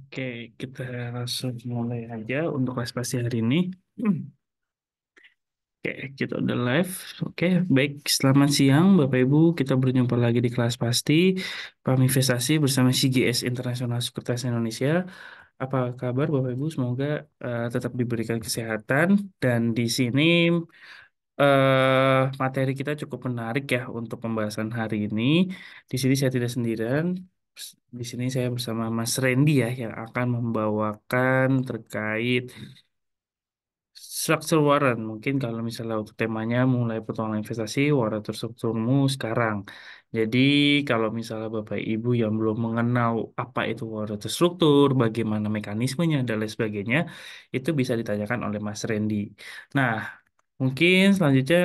Oke, kita langsung mulai aja untuk kelas pasti hari ini. Hmm. Oke, kita udah live. Oke, baik. Selamat siang, Bapak Ibu. Kita berjumpa lagi di kelas pasti Paham Investasi bersama CGS Internasional Sekuritas Indonesia. Apa kabar, Bapak Ibu? Semoga tetap diberikan kesehatan. Dan di sini materi kita cukup menarik ya untuk pembahasan hari ini. Di sini saya tidak sendirian. Di sini saya bersama Mas Randy ya yang akan membawakan terkait struktur warren. Mungkin kalau misalnya untuk temanya mulai petualangan investasi, warren terstrukturmu sekarang. Jadi kalau misalnya Bapak Ibu yang belum mengenal apa itu warren terstruktur, bagaimana mekanismenya dan lain sebagainya, itu bisa ditanyakan oleh Mas Randy. Nah, mungkin selanjutnya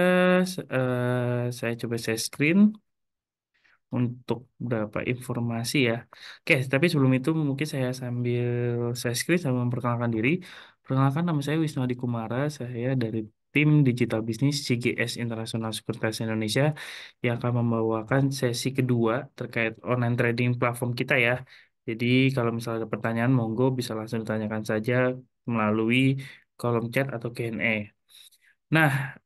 saya coba share screen untuk beberapa informasi ya. Oke, tapi sebelum itu mungkin saya sambil share screen sambil memperkenalkan diri. Perkenalkan, nama saya Wisnu Adi Kumara, saya dari tim Digital Business CGS Internasional Sekuritas Indonesia yang akan membawakan sesi kedua terkait online trading platform kita ya. Jadi kalau misalnya ada pertanyaan, monggo bisa langsung ditanyakan saja melalui kolom chat atau Q&A. Nah,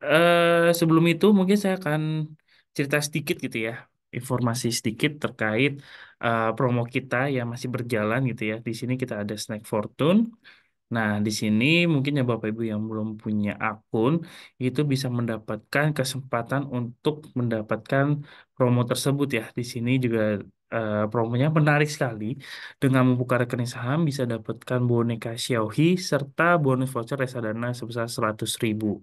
sebelum itu mungkin saya akan cerita sedikit gitu ya, informasi sedikit terkait promo kita yang masih berjalan gitu ya. Di sini kita ada Snack Fortune. Nah, di sini mungkin ya Bapak Ibu yang belum punya akun itu bisa mendapatkan kesempatan untuk mendapatkan promo tersebut ya. Di sini juga promonya menarik sekali. Dengan membuka rekening saham bisa dapatkan boneka Xiaohi serta bonus voucher reksadana sebesar 100.000.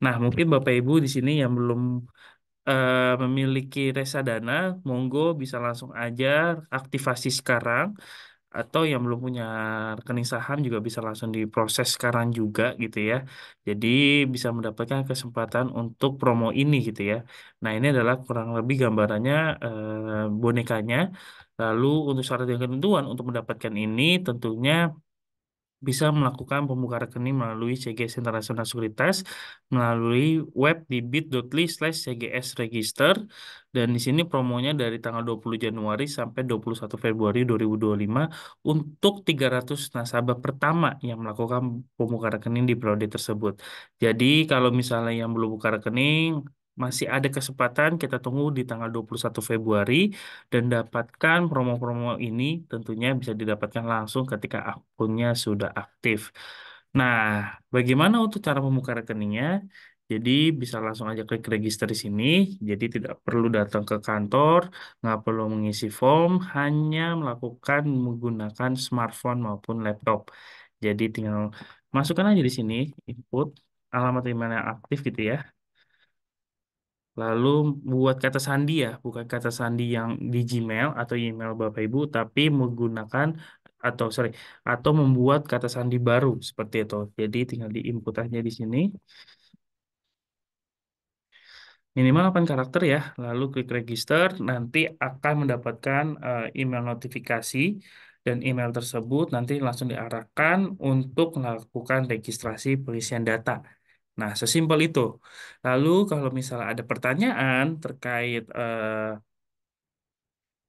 Nah, mungkin Bapak Ibu di sini yang belum memiliki reksadana, monggo bisa langsung aja aktivasi sekarang atau yang belum punya rekening saham juga bisa langsung diproses sekarang juga gitu ya. Jadi bisa mendapatkan kesempatan untuk promo ini gitu ya. Nah, ini adalah kurang lebih gambarannya bonekanya. Lalu untuk syarat dan ketentuan untuk mendapatkan ini tentunya bisa melakukan pembuka rekening melalui CGS Internasional Sekuritas melalui web di bit.ly/CGS Register dan di sini promonya dari tanggal 20 Januari sampai 21 Februari 2025 untuk 300 nasabah pertama yang melakukan pembuka rekening di periode tersebut. Jadi kalau misalnya yang belum buka rekening masih ada kesempatan, kita tunggu di tanggal 21 Februari dan dapatkan promo-promo ini tentunya bisa didapatkan langsung ketika akunnya sudah aktif. Nah, bagaimana untuk cara membuka rekeningnya? Jadi bisa langsung aja klik register di sini. Jadi tidak perlu datang ke kantor, nggak perlu mengisi form, hanya melakukan menggunakan smartphone maupun laptop. Jadi tinggal masukkan aja di sini input alamat email yang aktif gitu ya. Lalu buat kata sandi ya, bukan kata sandi yang di Gmail atau email Bapak Ibu, tapi menggunakan atau sorry, atau membuat kata sandi baru seperti itu. Jadi tinggal diinput aja di sini. Minimal 8 karakter ya, lalu klik register, nanti akan mendapatkan email notifikasi dan email tersebut nanti langsung diarahkan untuk melakukan registrasi pengisian data. Nah, sesimpel itu. Lalu kalau misalnya ada pertanyaan terkait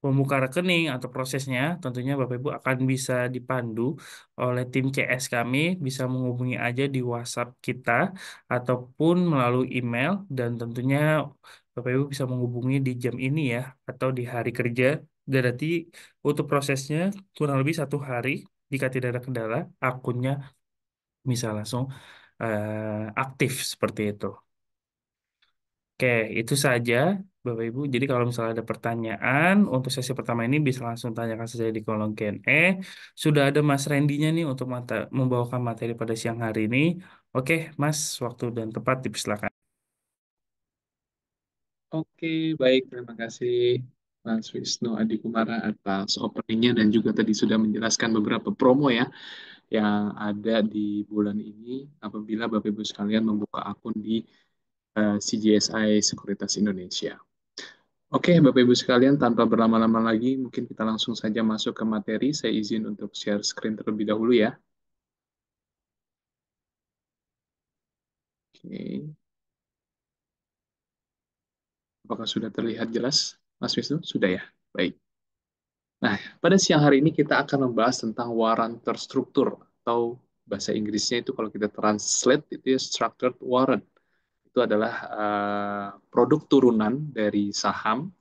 membuka rekening atau prosesnya, tentunya Bapak Ibu akan bisa dipandu oleh tim CS kami, bisa menghubungi aja di WhatsApp kita ataupun melalui email dan tentunya Bapak Ibu bisa menghubungi di jam ini ya atau di hari kerja. Dan nanti untuk prosesnya kurang lebih 1 hari jika tidak ada kendala, akunnya bisa langsung aktif seperti itu. Oke, itu saja Bapak Ibu. Jadi kalau misalnya ada pertanyaan untuk sesi pertama ini bisa langsung tanyakan saja di kolom Q&A. Sudah ada Mas Randy-nya nih untuk membawakan materi pada siang hari ini. Oke, Mas, waktu dan tempat dipersilakan. Oke, baik. Terima kasih Mas Wisnu Adi Kumara atas openingnya dan juga tadi sudah menjelaskan beberapa promo ya yang ada di bulan ini apabila Bapak Ibu sekalian membuka akun di CGSI Sekuritas Indonesia. Oke, Bapak Ibu sekalian, tanpa berlama-lama lagi, mungkin kita langsung saja masuk ke materi. Saya izin untuk share screen terlebih dahulu ya. Oke, apakah sudah terlihat jelas, Mas Wisnu? Sudah ya? Baik. Nah, pada siang hari ini kita akan membahas tentang warrant terstruktur atau bahasa Inggrisnya itu kalau kita translate itu ya structured warrant. Itu adalah produk turunan dari saham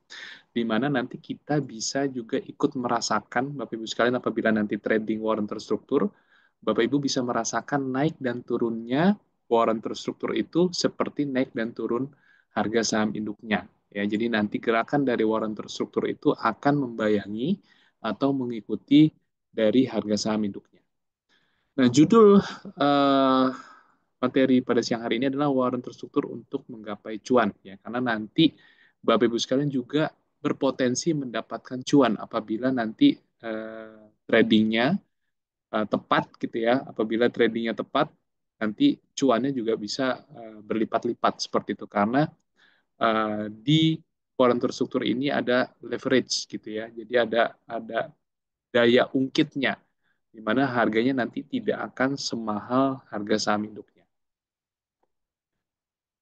di mana nanti kita bisa juga ikut merasakan, Bapak Ibu sekalian, apabila nanti trading warrant terstruktur, Bapak Ibu bisa merasakan naik dan turunnya warrant terstruktur itu seperti naik dan turun harga saham induknya. Ya, jadi nanti gerakan dari warrant terstruktur itu akan membayangi atau mengikuti dari harga saham induknya. Nah, judul eh, materi pada siang hari ini adalah warrant terstruktur untuk menggapai cuan, ya, karena nanti Bapak Ibu sekalian juga berpotensi mendapatkan cuan apabila nanti tradingnya tepat gitu ya. Apabila tradingnya tepat, nanti cuannya juga bisa berlipat-lipat seperti itu karena di warrant terstruktur ini ada leverage gitu ya. Jadi ada daya ungkitnya di mana harganya nanti tidak akan semahal harga saham induknya.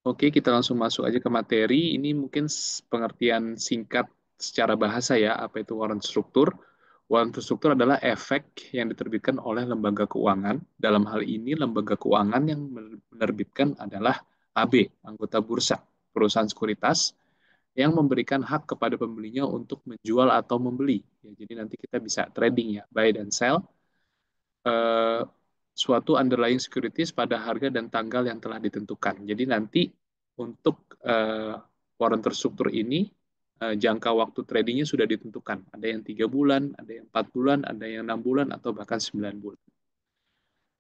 Oke, kita langsung masuk aja ke materi. Ini mungkin pengertian singkat secara bahasa ya, apa itu warrant struktur. Warrant struktur adalah efek yang diterbitkan oleh lembaga keuangan. Dalam hal ini, lembaga keuangan yang menerbitkan adalah AB, anggota bursa, perusahaan sekuritas, yang memberikan hak kepada pembelinya untuk menjual atau membeli. Ya, jadi nanti kita bisa trading ya, buy dan sell eh, suatu underlying securities pada harga dan tanggal yang telah ditentukan. Jadi nanti untuk warrant terstruktur ini jangka waktu tradingnya sudah ditentukan. Ada yang 3 bulan, ada yang 4 bulan, ada yang 6 bulan, atau bahkan 9 bulan.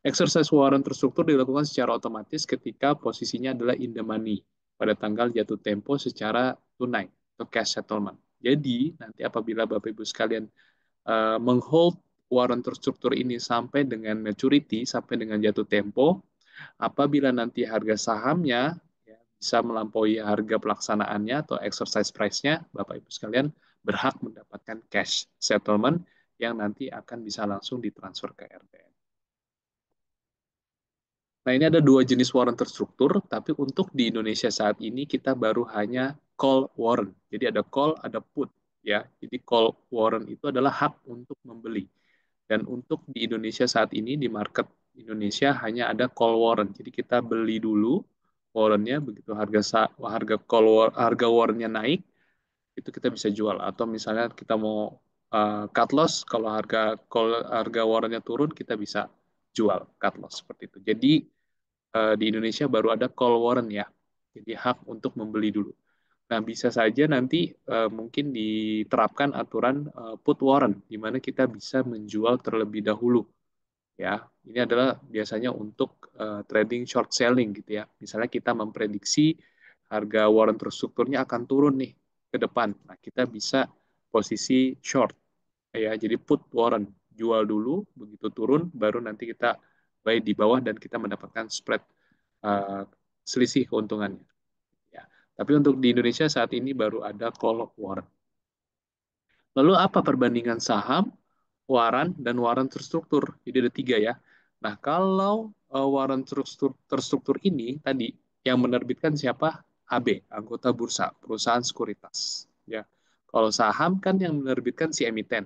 Exercise warrant terstruktur dilakukan secara otomatis ketika posisinya adalah in the money pada tanggal jatuh tempo secara tunai atau cash settlement. Jadi nanti apabila Bapak Ibu sekalian menghold warrant terstruktur ini sampai dengan maturity, sampai dengan jatuh tempo, apabila nanti harga sahamnya ya, bisa melampaui harga pelaksanaannya atau exercise price-nya, Bapak Ibu sekalian berhak mendapatkan cash settlement yang nanti akan bisa langsung ditransfer ke RTN. Nah, ini ada dua jenis warrant terstruktur, tapi untuk di Indonesia saat ini kita baru hanya call warrant. Jadi ada call, ada put, ya. Jadi call warrant itu adalah hak untuk membeli. Dan untuk di Indonesia saat ini di market Indonesia hanya ada call warrant. Jadi kita beli dulu warrantnya, begitu harga harga warrantnya naik, itu kita bisa jual. Atau misalnya kita mau cut loss, kalau harga warrantnya turun, kita bisa jual cut loss seperti itu. Jadi di Indonesia baru ada call warrant ya. Jadi hak untuk membeli dulu. Nah, bisa saja nanti mungkin diterapkan aturan put warrant, di mana kita bisa menjual terlebih dahulu. Ya, ini adalah biasanya untuk trading short selling gitu ya. Misalnya kita memprediksi harga warrant terstrukturnya akan turun nih ke depan. Nah, kita bisa posisi short ya. Jadi put warrant, jual dulu, begitu turun baru nanti kita buy di bawah dan kita mendapatkan spread uh, selisih keuntungannya. Ya. Tapi untuk di Indonesia saat ini baru ada call warrant. Lalu apa perbandingan saham, waran, dan waran terstruktur? Jadi ada tiga ya. Nah, kalau waran terstruktur ini tadi yang menerbitkan siapa? AB, anggota bursa, perusahaan sekuritas. Ya. Kalau saham kan yang menerbitkan si emiten.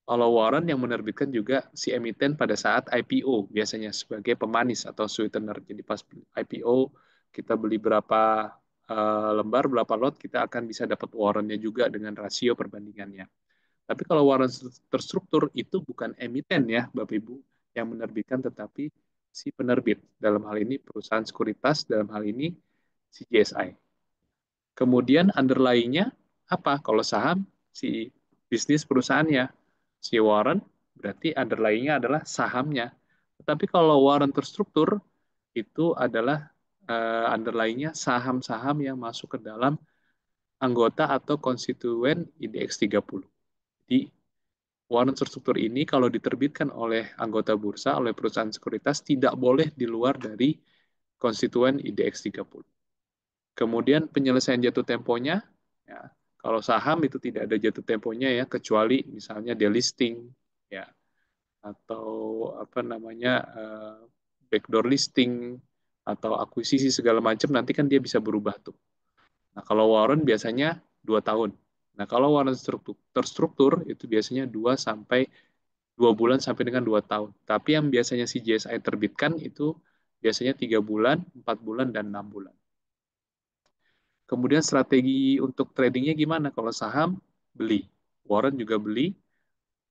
Kalau Warren yang menerbitkan juga si emiten pada saat IPO, biasanya sebagai pemanis atau sweetener. Jadi pas IPO kita beli berapa lembar, berapa lot, kita akan bisa dapat warrantnya juga dengan rasio perbandingannya. Tapi kalau warrant terstruktur itu bukan emiten ya, Bapak Ibu, yang menerbitkan, tetapi si penerbit. Dalam hal ini perusahaan sekuritas, dalam hal ini si JSI. Kemudian underlying-nya apa? Kalau saham, si bisnis perusahaannya. Si warrant berarti underlying-nya adalah sahamnya. Tetapi kalau warrant terstruktur, itu adalah underlying-nya saham-saham yang masuk ke dalam anggota atau konstituen IDX 30. Jadi, warrant terstruktur ini kalau diterbitkan oleh anggota bursa, oleh perusahaan sekuritas, tidak boleh di luar dari konstituen IDX 30. Kemudian penyelesaian jatuh temponya, ya, kalau saham itu tidak ada jatuh temponya ya, kecuali misalnya delisting, ya, atau apa namanya backdoor listing atau akuisisi segala macam, nanti kan dia bisa berubah tuh. Nah kalau warrant biasanya 2 tahun, Nah, kalau warrant terstruktur itu biasanya 2 bulan sampai dengan 2 tahun. Tapi yang biasanya CGSI terbitkan itu biasanya 3 bulan, 4 bulan, dan 6 bulan. Kemudian strategi untuk tradingnya gimana? Kalau saham, beli. Warrant juga beli.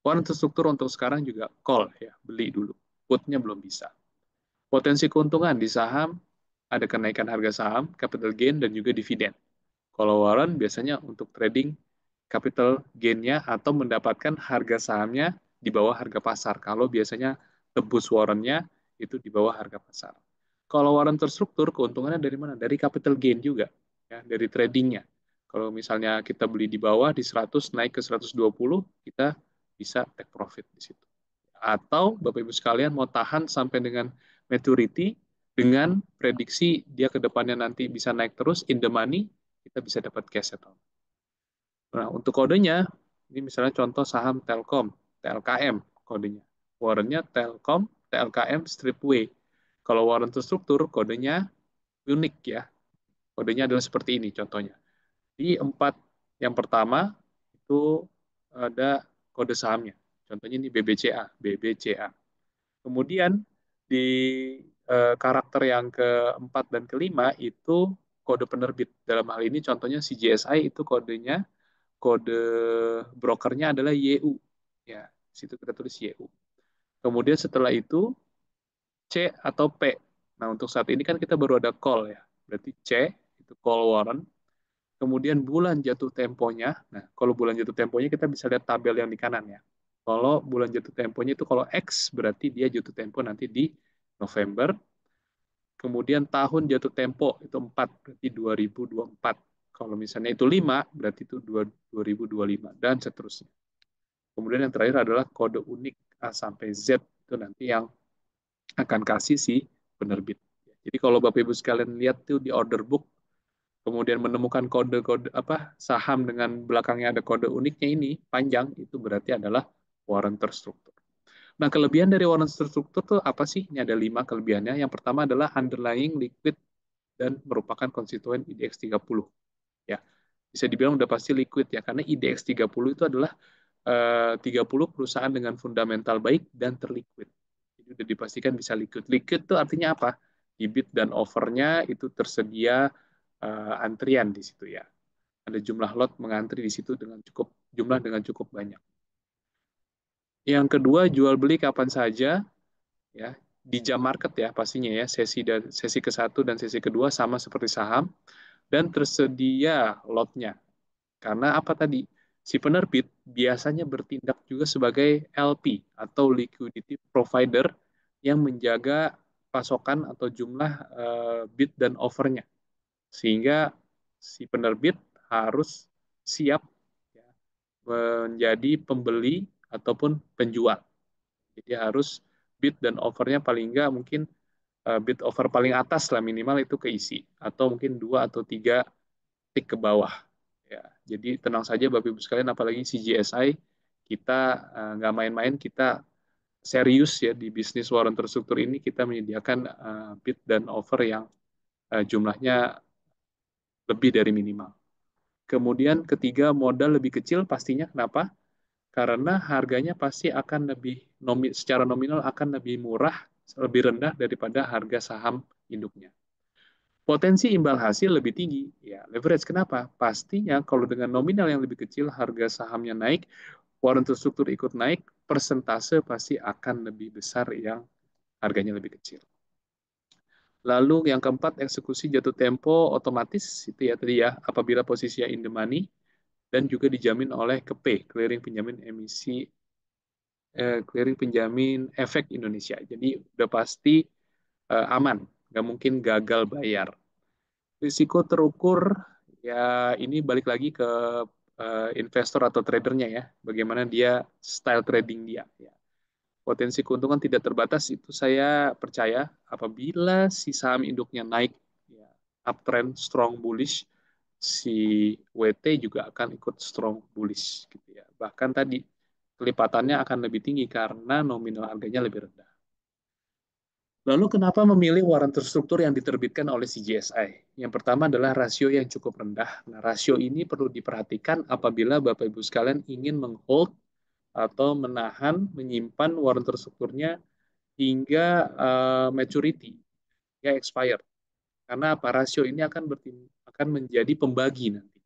Warrant terstruktur untuk sekarang juga call ya, beli dulu. Putnya belum bisa. Potensi keuntungan di saham, ada kenaikan harga saham, capital gain, dan juga dividen. Kalau warrant biasanya untuk trading capital gain-nya atau mendapatkan harga sahamnya di bawah harga pasar. Kalau biasanya tebus warrant-nya itu di bawah harga pasar. Kalau warrant terstruktur, keuntungannya dari mana? Dari capital gain juga, ya, dari tradingnya. Kalau misalnya kita beli di bawah di 100 naik ke 120, kita bisa take profit di situ. Atau Bapak Ibu sekalian mau tahan sampai dengan maturity dengan prediksi dia ke depannya nanti bisa naik terus in the money, kita bisa dapat cash settle. Nah, untuk kodenya, ini misalnya contoh saham Telkom, TLKM kodenya. Warrantnya Telkom, TLKM, Strip W. Kalau warrant terstruktur, kodenya unik ya. Kodenya adalah seperti ini contohnya. Di empat yang pertama, itu ada kode sahamnya. Contohnya ini BBCA, BBCA. Kemudian di karakter yang keempat dan kelima itu kode penerbit. Dalam hal ini contohnya CGSI itu kode brokernya adalah YU. Ya, situ kita tulis YU. Kemudian setelah itu C atau P. Nah, untuk saat ini kan kita baru ada call ya. Berarti C itu call warrant. Kemudian bulan jatuh temponya. Nah, kalau bulan jatuh temponya kita bisa lihat tabel yang di kanan ya. Kalau bulan jatuh temponya itu kalau X berarti dia jatuh tempo nanti di November. Kemudian tahun jatuh tempo itu 4 berarti 2024. Kalau misalnya itu 5 berarti itu 2025 dan seterusnya. Kemudian yang terakhir adalah kode unik A sampai Z itu nanti yang akan kasih si penerbit. Jadi kalau Bapak Ibu sekalian lihat tuh di order book, kemudian menemukan kode-kode apa saham dengan belakangnya ada kode uniknya ini panjang, itu berarti adalah warrant terstruktur. Nah, kelebihan dari warrant terstruktur tuh apa sih? Ini ada 5 kelebihannya. Yang pertama adalah underlying liquid dan merupakan konstituen IDX 30. Ya, bisa dibilang udah pasti liquid ya, karena IDX 30 itu adalah 30 perusahaan dengan fundamental baik dan terliquid. Jadi udah dipastikan bisa liquid. Liquid itu artinya apa? Bid dan offernya itu tersedia antrian di situ ya. Ada jumlah lot mengantri di situ dengan cukup banyak. Yang kedua, jual beli kapan saja ya, di jam market ya pastinya ya, sesi ke-1 dan sesi kedua sama seperti saham dan tersedia lotnya. Karena apa tadi? Si penerbit biasanya bertindak juga sebagai LP atau liquidity provider yang menjaga pasokan atau jumlah bid dan offernya. Sehingga si penerbit harus siap ya, menjadi pembeli ataupun penjual. Jadi harus bid dan offernya paling nggak mungkin bid offer paling atas lah minimal itu keisi atau mungkin 2 atau 3 tik ke bawah. Ya, jadi tenang saja Bapak Ibu sekalian, apalagi CGSI kita nggak main-main, kita serius ya di bisnis warrant terstruktur ini, kita menyediakan bid dan offer yang jumlahnya lebih dari minimal. Kemudian ketiga, modal lebih kecil pastinya. Kenapa? Karena harganya pasti akan secara nominal akan lebih murah, lebih rendah daripada harga saham induknya. Potensi imbal hasil lebih tinggi. Ya, leverage kenapa? Pastinya kalau dengan nominal yang lebih kecil, harga sahamnya naik, warrant terstruktur ikut naik, persentase pasti akan lebih besar yang harganya lebih kecil. Lalu yang keempat, eksekusi jatuh tempo otomatis itu ya tadi ya, apabila posisinya in the money dan juga dijamin oleh KP, clearing penjamin efek Indonesia. Jadi udah pasti aman, nggak mungkin gagal bayar. Risiko terukur ya ini balik lagi ke investor atau tradernya ya, bagaimana dia style trading dia. Ya. Potensi keuntungan tidak terbatas itu saya percaya apabila si saham induknya naik ya, uptrend strong bullish, si WT juga akan ikut strong bullish gitu ya. Bahkan tadi kelipatannya akan lebih tinggi karena nominal harganya lebih rendah. Lalu kenapa memilih warrant terstruktur yang diterbitkan oleh CGSI? Yang pertama adalah rasio yang cukup rendah. Nah, rasio ini perlu diperhatikan apabila Bapak Ibu sekalian ingin menghold atau menahan, menyimpan warrant terstrukturnya hingga maturity, hingga expire. Karena apa? Rasio ini akan menjadi pembagi nanti.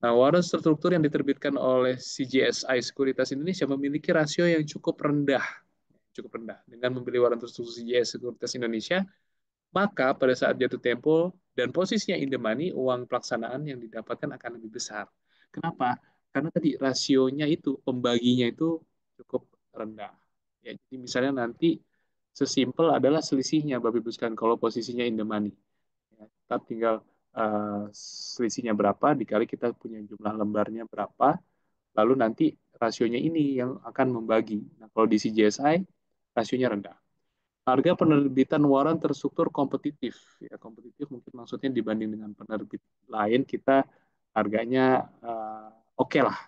Nah, warrant terstruktur yang diterbitkan oleh CGSI Sekuritas Indonesia memiliki rasio yang cukup rendah. Dengan membeli warrant terstruktur CGS Sekuritas Indonesia, maka pada saat jatuh tempo dan posisinya in the money, uang pelaksanaan yang didapatkan akan lebih besar. Kenapa? Karena tadi rasionya itu, pembaginya itu cukup rendah. Ya, jadi misalnya nanti sesimpel adalah selisihnya, Bapak Ibu sekalian, kalau posisinya in the money. Ya, kita tinggal selisihnya berapa, dikali kita punya jumlah lembarnya berapa, lalu nanti rasionya ini yang akan membagi. Nah, kalau di CGSI, rasionya rendah. Harga penerbitan waran terstruktur kompetitif. Ya, kompetitif mungkin maksudnya dibanding dengan penerbit lain, kita harganya oke lah.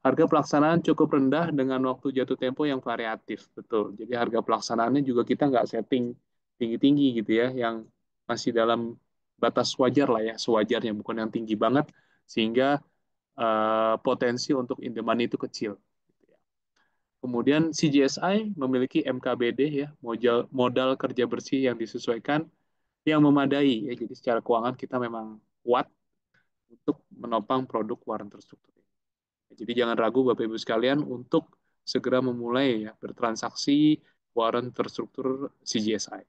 Harga pelaksanaan cukup rendah dengan waktu jatuh tempo yang variatif. Betul. Jadi harga pelaksanaannya juga kita nggak setting tinggi-tinggi gitu ya, yang masih dalam batas wajar lah ya, sewajarnya, bukan yang tinggi banget, sehingga potensi untuk in demand itu kecil. Kemudian CGSI memiliki MKBD ya, modal kerja bersih yang disesuaikan, yang memadai ya. Jadi secara keuangan kita memang kuat untuk menopang produk waran terstruktur. Jadi jangan ragu Bapak Ibu sekalian untuk segera memulai ya bertransaksi waran terstruktur CGSI.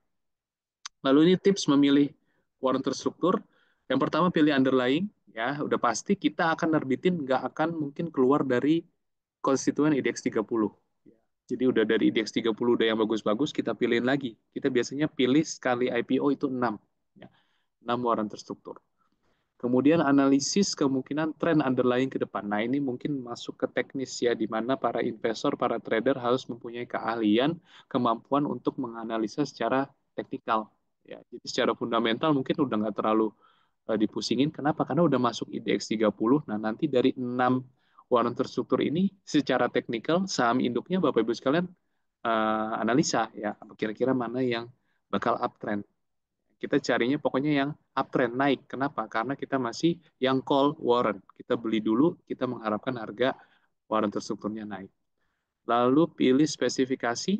Lalu ini tips memilih waran terstruktur. Yang pertama pilih underlying ya, udah pasti kita akan nerbitin nggak akan mungkin keluar dari konstituen IDX 30. Jadi udah dari IDX 30 udah yang bagus-bagus, kita pilihin lagi. Kita biasanya pilih sekali IPO itu 6. Ya, 6 waran terstruktur. Kemudian analisis kemungkinan tren underlying ke depan. Nah, ini mungkin masuk ke teknis ya, di mana para investor, para trader harus mempunyai keahlian, kemampuan untuk menganalisa secara teknikal. Ya, jadi secara fundamental mungkin udah nggak terlalu dipusingin. Kenapa? Karena udah masuk IDX 30. Nah, nanti dari 6 warren terstruktur ini secara teknikal saham induknya Bapak Ibu sekalian analisa ya, kira-kira mana yang bakal uptrend. Kita carinya pokoknya yang uptrend naik. Kenapa? Karena kita masih yang call warren. Kita beli dulu, kita mengharapkan harga warren terstrukturnya naik. Lalu pilih spesifikasi.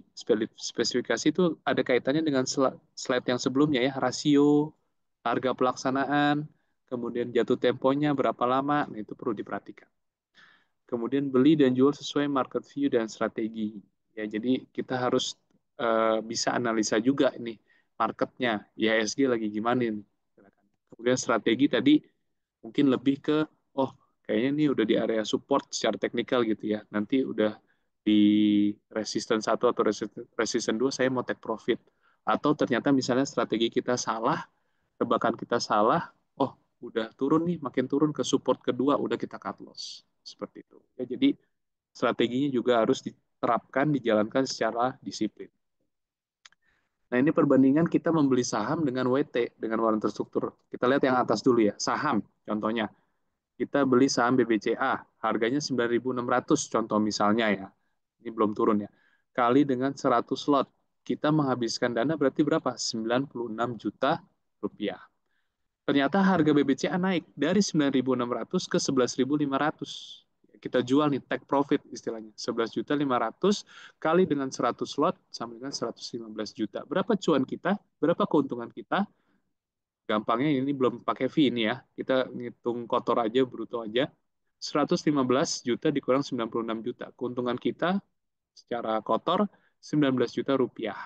Spesifikasi itu ada kaitannya dengan slide yang sebelumnya ya, rasio, harga pelaksanaan, kemudian jatuh temponya berapa lama, nah itu perlu diperhatikan. Kemudian beli dan jual sesuai market view dan strategi. Ya, jadi kita harus bisa analisa juga ini marketnya, IHSG lagi gimana nih. Kemudian strategi tadi mungkin lebih ke, oh kayaknya ini udah di area support secara teknikal gitu ya. Nanti udah di resistance 1 atau resistance 2 saya mau take profit. Atau ternyata misalnya strategi kita salah, tebakan kita salah, oh udah turun nih, makin turun ke support kedua, udah kita cut loss. Seperti itu. Ya, jadi strateginya juga harus diterapkan, dijalankan secara disiplin. Nah, ini perbandingan kita membeli saham dengan WT, dengan warna terstruktur. Kita lihat yang atas dulu ya, saham contohnya. Kita beli saham BBCA, harganya 9.600 contoh misalnya ya. Ini belum turun ya. Kali dengan 100 lot, kita menghabiskan dana berarti berapa? 96 juta rupiah. Ternyata harga BBCA naik dari 9.600 ke 11.500. Kita jual nih, take profit istilahnya. 11.500.000 kali dengan 100 lot sama dengan 115 juta. Berapa cuan kita? Berapa keuntungan kita? Gampangnya ini belum pakai fee ini ya. Kita ngitung kotor aja, bruto aja. 115 juta dikurang 96 juta. Keuntungan kita secara kotor 19 juta rupiah.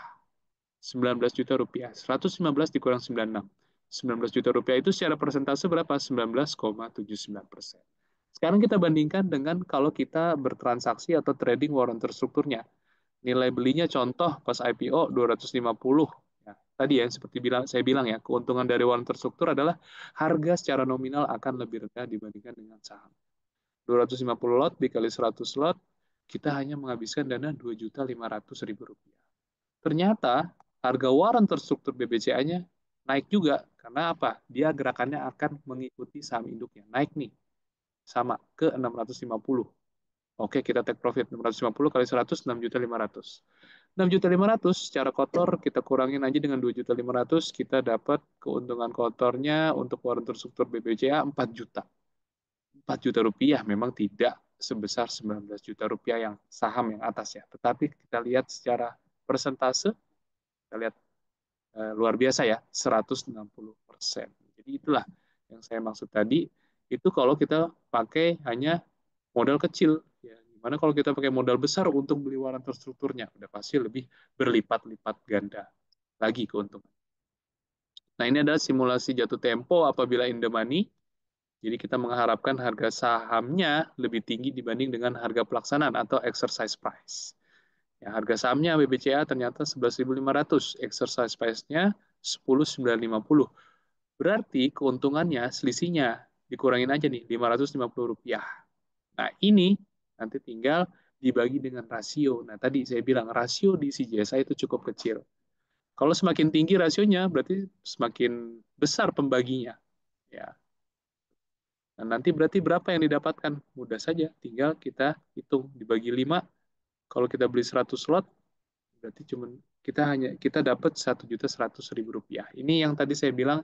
19 juta rupiah. 115 dikurang 96. 19 juta rupiah itu secara persentase berapa? 19,79%. Sekarang kita bandingkan dengan kalau kita bertransaksi atau trading warrant terstrukturnya. Nilai belinya contoh pas IPO 250. Ya, tadi ya seperti saya bilang ya, keuntungan dari warrant terstruktur adalah harga secara nominal akan lebih rendah dibandingkan dengan saham. 250 lot dikali 100 lot, kita hanya menghabiskan dana 2.500.000 rupiah. Ternyata harga waran terstruktur BBCA-nya naik juga. Karena apa? Dia gerakannya akan mengikuti saham induknya. Naik nih, sama ke 650. Oke, kita take profit 650 kali 100, 6.500.000. 6.500.000 secara kotor kita kurangin aja dengan 2.500.000, kita dapat keuntungan kotornya untuk warung terstruktur BBCA 4 juta. 4 juta rupiah memang tidak sebesar 19 juta rupiah yang saham yang atas ya. Tetapi kita lihat secara persentase, kita lihat luar biasa ya, 160%. Jadi itulah yang saya maksud tadi, itu kalau kita pakai hanya modal kecil. Ya, gimana kalau kita pakai modal besar untuk beli waran terstrukturnya? Udah pasti lebih berlipat-lipat ganda lagi keuntungan. Nah, ini adalah simulasi jatuh tempo apabila in the money. Jadi kita mengharapkan harga sahamnya lebih tinggi dibanding dengan harga pelaksanaan atau exercise price. Ya, harga sahamnya BBCA ternyata 11.500, exercise price-nya 10.950. Berarti keuntungannya selisihnya dikurangin aja nih 550 rupiah. Nah, ini nanti tinggal dibagi dengan rasio. Nah, tadi saya bilang rasio di CJSI itu cukup kecil. Kalau semakin tinggi rasionya, berarti semakin besar pembaginya. Ya. Nah, nanti berarti berapa yang didapatkan? Mudah saja, tinggal kita hitung dibagi 5. Kalau kita beli 100 slot, berarti kita dapat 1.100.000 rupiah. Ini yang tadi saya bilang,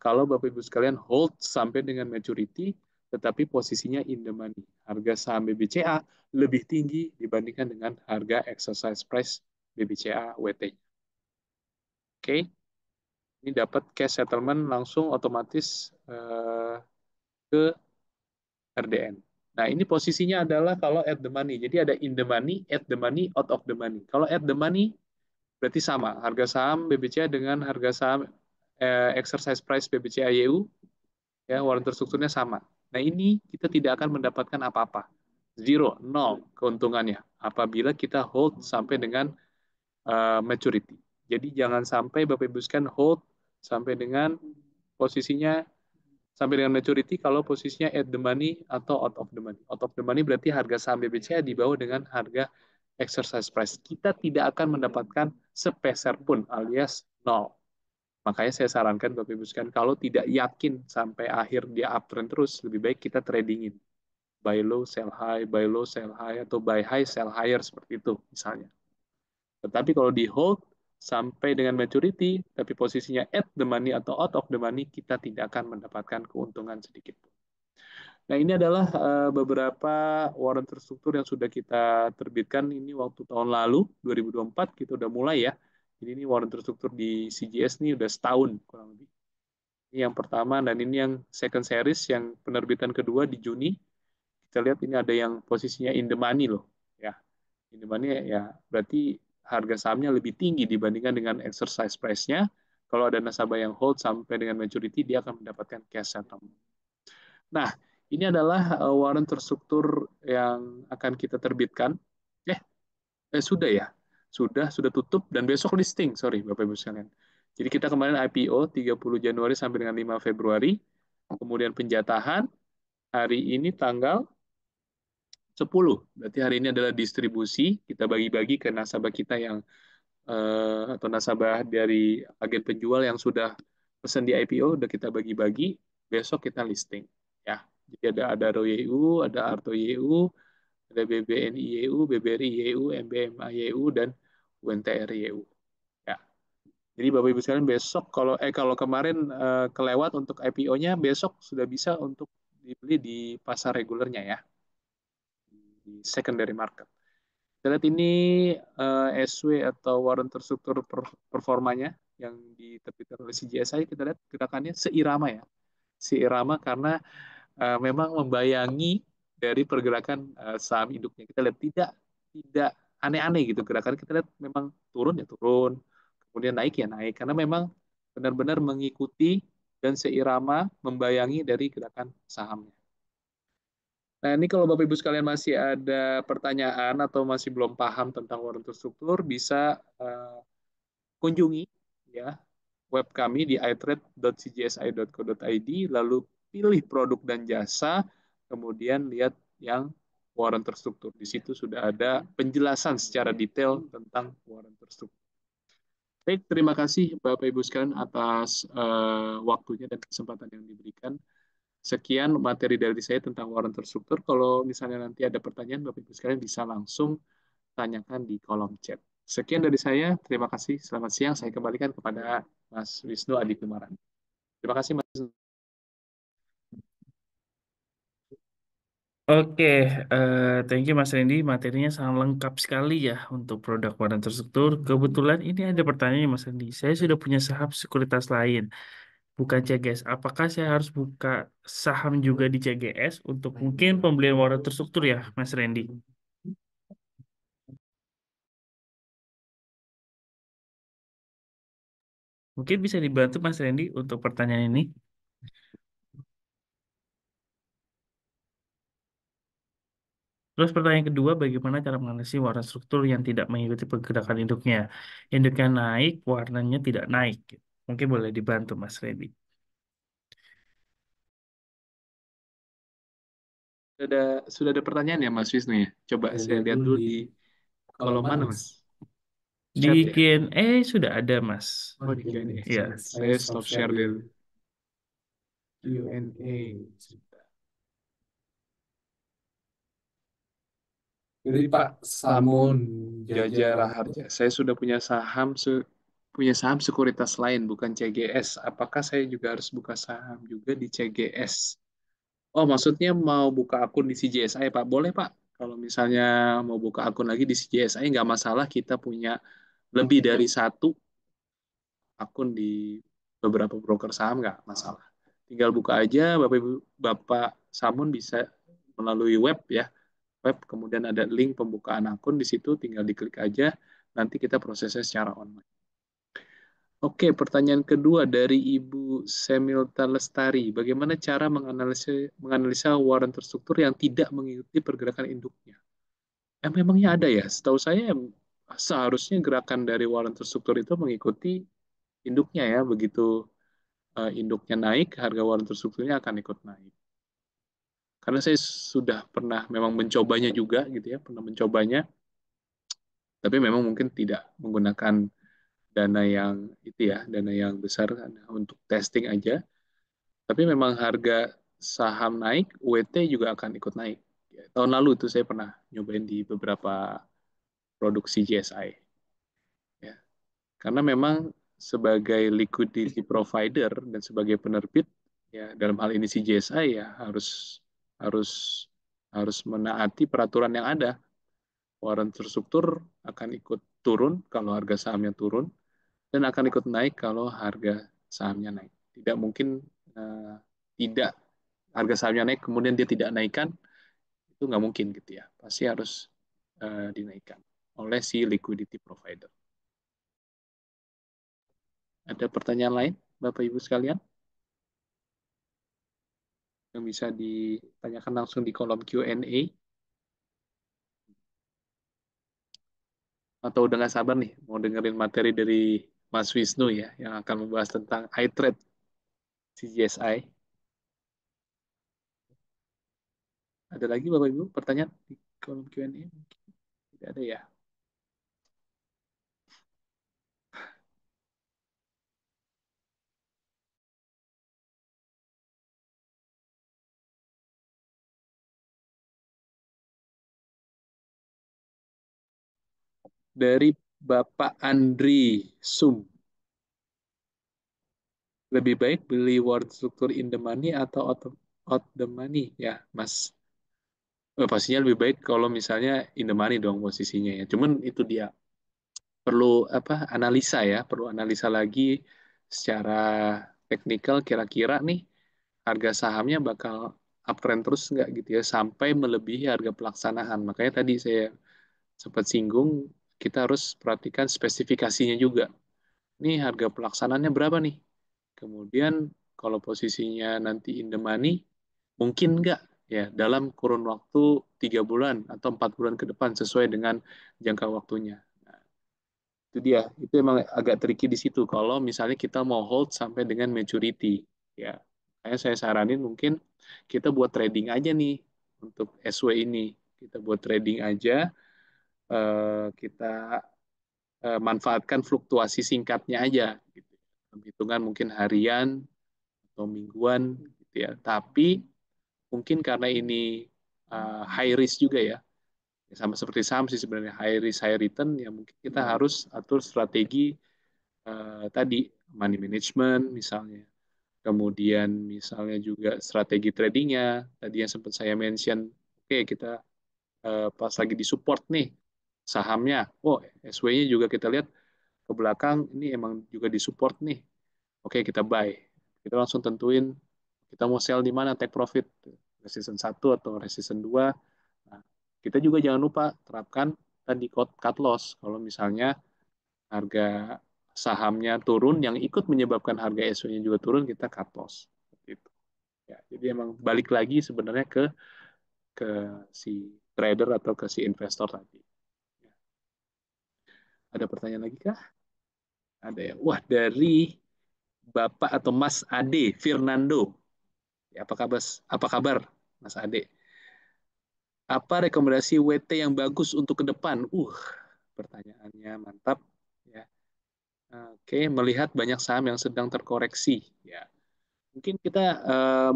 kalau Bapak Ibu sekalian hold sampai dengan maturity, tetapi posisinya in the money. Harga saham BBCA lebih tinggi dibandingkan dengan harga exercise price BBCA WT. Oke, ini dapat cash settlement langsung otomatis ke RDN. Nah, ini posisinya adalah kalau at the money. Jadi ada in the money, at the money, out of the money. Kalau at the money berarti sama. Harga saham BBCA dengan harga saham exercise price BBCA YU, ya, warna terstrukturnya sama. Nah, ini kita tidak akan mendapatkan apa-apa. Zero, nol keuntungannya apabila kita hold sampai dengan maturity. Jadi jangan sampai Bapak Ibu sekalian hold sampai dengan posisinya sampai dengan maturity kalau posisinya at the money atau out of the money. Out of the money berarti harga saham BBCA di bawah dengan harga exercise price. Kita tidak akan mendapatkan sepeser pun alias nol. Makanya saya sarankan Bapak Ibu sekalian kalau tidak yakin sampai akhir dia uptrend terus, lebih baik kita tradingin. Buy low, sell high, buy low, sell high, atau buy high, sell higher seperti itu misalnya. Tetapi kalau di hold sampai dengan maturity, tapi posisinya at the money atau out of the money, kita tidak akan mendapatkan keuntungan sedikit pun. Nah, ini adalah beberapa warrant terstruktur yang sudah kita terbitkan ini waktu tahun lalu, 2024, kita udah mulai ya. Jadi ini warrant terstruktur di CGS ini udah setahun kurang lebih. Ini yang pertama dan ini yang second series yang penerbitan kedua di Juni. Kita lihat ini ada yang posisinya in the money loh. Ya, in the money ya berarti harga sahamnya lebih tinggi dibandingkan dengan exercise price-nya. Kalau ada nasabah yang hold sampai dengan maturity, dia akan mendapatkan cash settlement. Nah, ini adalah warrant terstruktur yang akan kita terbitkan. Eh, sudah ya, sudah tutup dan besok listing. Sorry, Bapak Ibu sekalian. Jadi kita kemarin IPO 30 Januari sampai dengan 5 Februari, kemudian penjatahan hari ini tanggal 10. Berarti hari ini adalah distribusi, kita bagi-bagi ke nasabah kita yang atau nasabah dari agen penjual yang sudah pesan di IPO udah kita bagi-bagi, besok kita listing ya. Jadi ada ROYU, ada Arto YU, ada BBNI YU, BBRI YU, MBMA YU dan UNTR YU. Ya. Jadi Bapak Ibu sekalian besok kalau kemarin kelewat untuk IPO-nya, besok sudah bisa untuk dibeli di pasar regulernya ya, di secondary market. Kita lihat ini SW atau warrant terstruktur performanya yang diterbitkan oleh CGSI. Kita lihat gerakannya seirama ya, seirama karena memang membayangi dari pergerakan saham induknya. Kita lihat tidak tidak aneh-aneh gitu gerakan. Kita lihat memang turun ya turun, kemudian naik ya naik karena memang benar-benar mengikuti dan seirama membayangi dari gerakan sahamnya. Nah, ini kalau Bapak Ibu sekalian masih ada pertanyaan atau masih belum paham tentang warung terstruktur, bisa kunjungi ya web kami di itrade.cgsi.co.id, lalu pilih produk dan jasa, kemudian lihat yang warung terstruktur. Di situ sudah ada penjelasan secara detail tentang warung terstruktur. Baik, terima kasih Bapak Ibu sekalian atas waktunya dan kesempatan yang diberikan. Sekian materi dari saya tentang waran terstruktur. Kalau misalnya nanti ada pertanyaan, Bapak Ibu sekalian bisa langsung tanyakan di kolom chat. Sekian dari saya. Terima kasih. Selamat siang. Saya kembalikan kepada Mas Wisnu Adikumaran. Terima kasih, Mas. Oke, thank you Mas Randy. Materinya sangat lengkap sekali ya untuk produk waran terstruktur. Kebetulan ini ada pertanyaan Mas Randy. Saya sudah punya saham sekuritas lain, bukan CGS. Apakah saya harus buka saham juga di CGS untuk mungkin pembelian waran terstruktur ya, Mas Randy? Mungkin bisa dibantu Mas Randy untuk pertanyaan ini. Terus pertanyaan kedua, bagaimana cara mengatasi warna struktur yang tidak mengikuti pergerakan induknya? Induknya naik, warnanya tidak naik. Mungkin boleh dibantu Mas Randy. Sudah ada pertanyaan ya, Mas Wisnu ya? Coba saya lihat dulu di kolom mana, Mas? Di Chat ya? Q&A sudah ada Mas. Oh, di Q&A. Ya. Saya stop share dulu. Q&A. Jadi Pak Samun Jaja Jaja Raharja. Saya sudah punya saham sekuritas lain, bukan CGS. Apakah saya juga harus buka saham juga di CGS? Oh, maksudnya mau buka akun di CGSI, Pak? Boleh, Pak. Kalau misalnya mau buka akun lagi di CGSI, nggak masalah. Kita punya lebih dari satu akun di beberapa broker saham, nggak masalah. Tinggal buka aja, Bapak Ibu, Bapak Samun bisa melalui web ya. Web, kemudian ada link pembukaan akun di situ, tinggal diklik aja, nanti kita prosesnya secara online. Oke, pertanyaan kedua dari Ibu Semilta Lestari. Bagaimana cara menganalisa waran terstruktur yang tidak mengikuti pergerakan induknya? Memangnya ada ya? Setahu saya seharusnya gerakan dari waran terstruktur itu mengikuti induknya ya. Begitu induknya naik, harga waran terstrukturnya akan ikut naik. Karena saya sudah pernah memang mencobanya juga gitu ya, pernah mencobanya, tapi memang mungkin tidak menggunakan dana yang itu ya, dana yang besar untuk testing aja. Tapi memang harga saham naik, UET juga akan ikut naik. Ya, tahun lalu itu saya pernah nyobain di beberapa produksi GSI. Ya. Karena memang sebagai liquidity provider dan sebagai penerbit, ya dalam hal ini si GSI ya harus harus menaati peraturan yang ada. Waran terstruktur akan ikut turun kalau harga sahamnya turun dan akan ikut naik kalau harga sahamnya naik. Tidak mungkin tidak harga sahamnya naik kemudian dia tidak naikkan, itu nggak mungkin gitu ya. Pasti harus dinaikkan oleh si liquidity provider. Ada pertanyaan lain, Bapak Ibu sekalian, yang bisa ditanyakan langsung di kolom Q&A, atau udah nggak sabar nih mau dengerin materi dari Mas Wisnu ya yang akan membahas tentang iTrade CGSI. Ada lagi Bapak Ibu pertanyaan di kolom Q&A? Tidak ada ya. Dari Bapak Andri Sum, lebih baik beli word struktur in the money atau out the money ya Mas? Pastinya lebih baik kalau misalnya in the money dong posisinya ya. Cuman itu dia perlu apa analisa ya, perlu analisa lagi secara teknikal kira-kira nih harga sahamnya bakal uptrend terus nggak gitu ya sampai melebihi harga pelaksanaan. Makanya tadi saya sempat singgung kita harus perhatikan spesifikasinya juga. Nih harga pelaksanaannya berapa nih? Kemudian kalau posisinya nanti in the money, mungkin nggak ya dalam kurun waktu 3 bulan atau 4 bulan ke depan sesuai dengan jangka waktunya. Nah, itu dia, itu emang agak tricky di situ. Kalau misalnya kita mau hold sampai dengan maturity, ya, saya saranin mungkin kita buat trading aja nih untuk SW ini. Kita buat trading aja, kita manfaatkan fluktuasi singkatnya aja gitu. Hitungan mungkin harian atau mingguan gitu ya. Tapi mungkin karena ini high risk juga ya, sama seperti saham sih sebenarnya high risk high return, ya mungkin kita harus atur strategi tadi money management misalnya, kemudian misalnya juga strategi tradingnya tadi yang sempat saya mention. Oke, kita pas lagi di support nih sahamnya, oh SW-nya juga kita lihat ke belakang ini emang juga di support nih, oke kita buy, kita langsung tentuin kita mau sell di mana, take profit, resistance 1 atau resistance 2. Nah, kita juga jangan lupa terapkan tadi cut loss kalau misalnya harga sahamnya turun yang ikut menyebabkan harga SU-nya juga turun, kita cut loss. Gitu. Ya, jadi emang balik lagi sebenarnya ke si trader atau ke si investor tadi. Ya. Ada pertanyaan lagi kah? Ada ya. Wah, dari Bapak atau Mas Ade Fernando. Ya, apa kabar Mas Ade? Apa rekomendasi WT yang bagus untuk ke depan? Pertanyaannya mantap. Ya. Oke, melihat banyak saham yang sedang terkoreksi. Ya, mungkin kita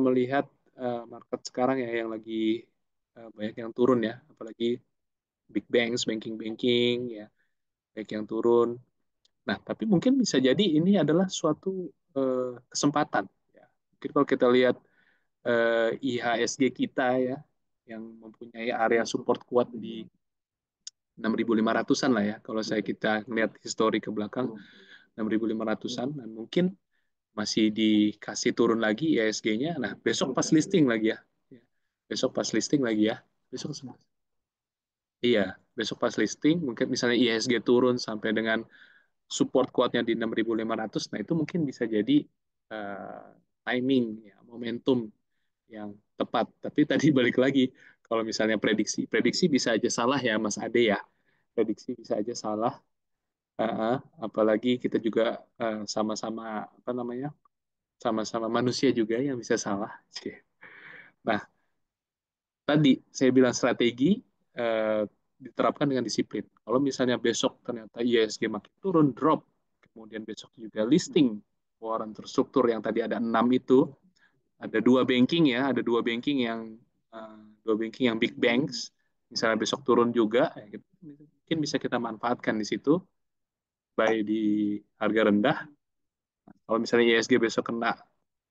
melihat market sekarang ya yang lagi banyak yang turun ya, apalagi big banks, banking-banking ya, banyak yang turun. Nah, tapi mungkin bisa jadi ini adalah suatu kesempatan. Ya. Mungkin kalau kita lihat IHSG kita ya, yang mempunyai area support kuat di 6.500-an lah ya. Kalau kita lihat histori ke belakang 6.500-an, dan mungkin masih dikasih turun lagi IHSG-nya. Nah, besok pas listing lagi ya. Ya. Besok pas listing lagi ya. Besok iya, besok pas listing mungkin misalnya IHSG turun sampai dengan support kuatnya di 6.500. Nah, itu mungkin bisa jadi uh, timing ya, momentum yang tepat. Tapi tadi balik lagi, kalau misalnya prediksi bisa aja salah ya Mas Ade ya. Prediksi bisa aja salah. Uh, Apalagi kita juga sama-sama apa namanya? Sama-sama manusia juga yang bisa salah. Nah, tadi saya bilang strategi eh, diterapkan dengan disiplin. Kalau misalnya besok ternyata ISG makin turun, drop, kemudian besok juga listing waran terstruktur yang tadi ada 6 itu, ada dua banking yang dua banking yang big banks, misalnya besok turun juga, ya, mungkin bisa kita manfaatkan di situ, buy di harga rendah. Kalau misalnya ISG besok kena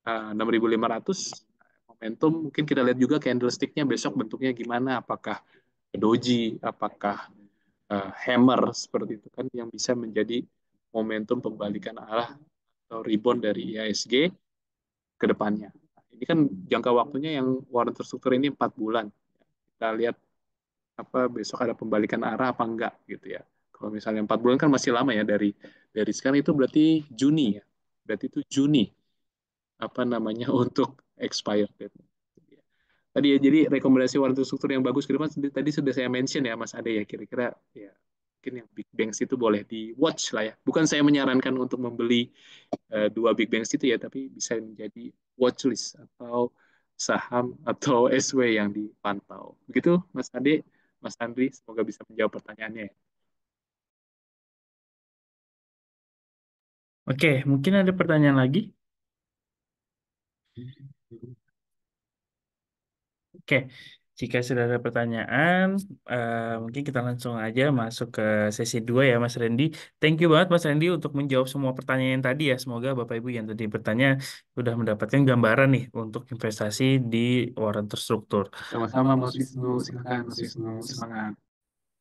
6.500, momentum, mungkin kita lihat juga candlestick-nya besok bentuknya gimana, apakah doji, apakah hammer, seperti itu kan yang bisa menjadi momentum pembalikan arah atau rebound dari IHSG ke depannya. Ini kan jangka waktunya yang warna terstruktur ini 4 bulan. Kita lihat apa besok ada pembalikan arah apa enggak gitu ya. Kalau misalnya 4 bulan kan masih lama ya, dari sekarang itu berarti Juni ya. Berarti itu Juni apa namanya untuk expired date. Tadi ya, jadi rekomendasi warna struktur yang bagus ke depan tadi sudah saya mention ya Mas Ade ya, kira-kira ya mungkin yang big banks itu boleh di watch lah ya. Bukan saya menyarankan untuk membeli dua big banks itu ya, tapi bisa menjadi watch list atau saham atau SW yang dipantau. Begitu Mas Ade, Mas Andri, semoga bisa menjawab pertanyaannya ya. Oke, mungkin ada pertanyaan lagi. Oke, jika sudah ada pertanyaan, mungkin kita langsung aja masuk ke sesi 2 ya Mas Randy. Thank you banget Mas Randy untuk menjawab semua pertanyaan yang tadi ya. Semoga Bapak Ibu yang tadi bertanya sudah mendapatkan gambaran nih untuk investasi di waran terstruktur. Sama-sama Mas Wisnu, silakan Mas Wisnu, semangat.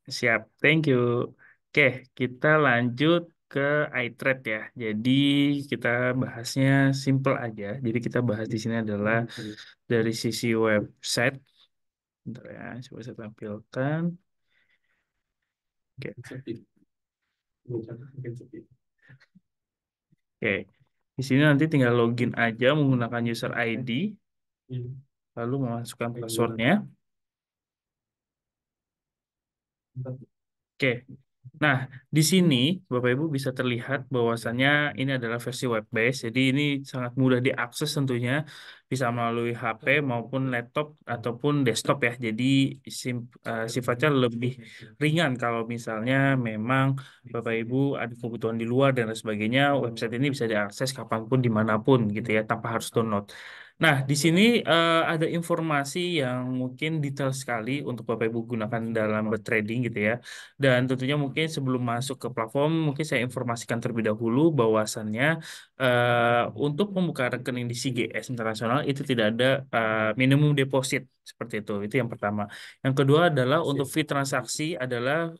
Siap, thank you. Oke, kita lanjut ke iTrade ya. Jadi kita bahasnya simple aja. Jadi kita bahas di sini adalah dari sisi website. Bentar ya, coba saya tampilkan. Oke, oke. Di sini nanti tinggal login aja menggunakan user ID, lalu memasukkan passwordnya. Oke. Nah, di sini Bapak Ibu bisa terlihat bahwasannya ini adalah versi web base. Jadi ini sangat mudah diakses tentunya, bisa melalui HP maupun laptop ataupun desktop ya. Jadi sifatnya lebih ringan kalau misalnya memang Bapak Ibu ada kebutuhan di luar dan lain sebagainya. Website ini bisa diakses kapanpun dimanapun gitu ya, tanpa harus download. Nah, di sini ada informasi yang mungkin detail sekali untuk Bapak Ibu gunakan dalam bertrading gitu ya. Dan tentunya mungkin sebelum masuk ke platform, mungkin saya informasikan terlebih dahulu bahwasannya untuk membuka rekening di CGS Internasional itu tidak ada minimum deposit seperti itu. Itu yang pertama. Yang kedua adalah untuk fee transaksi adalah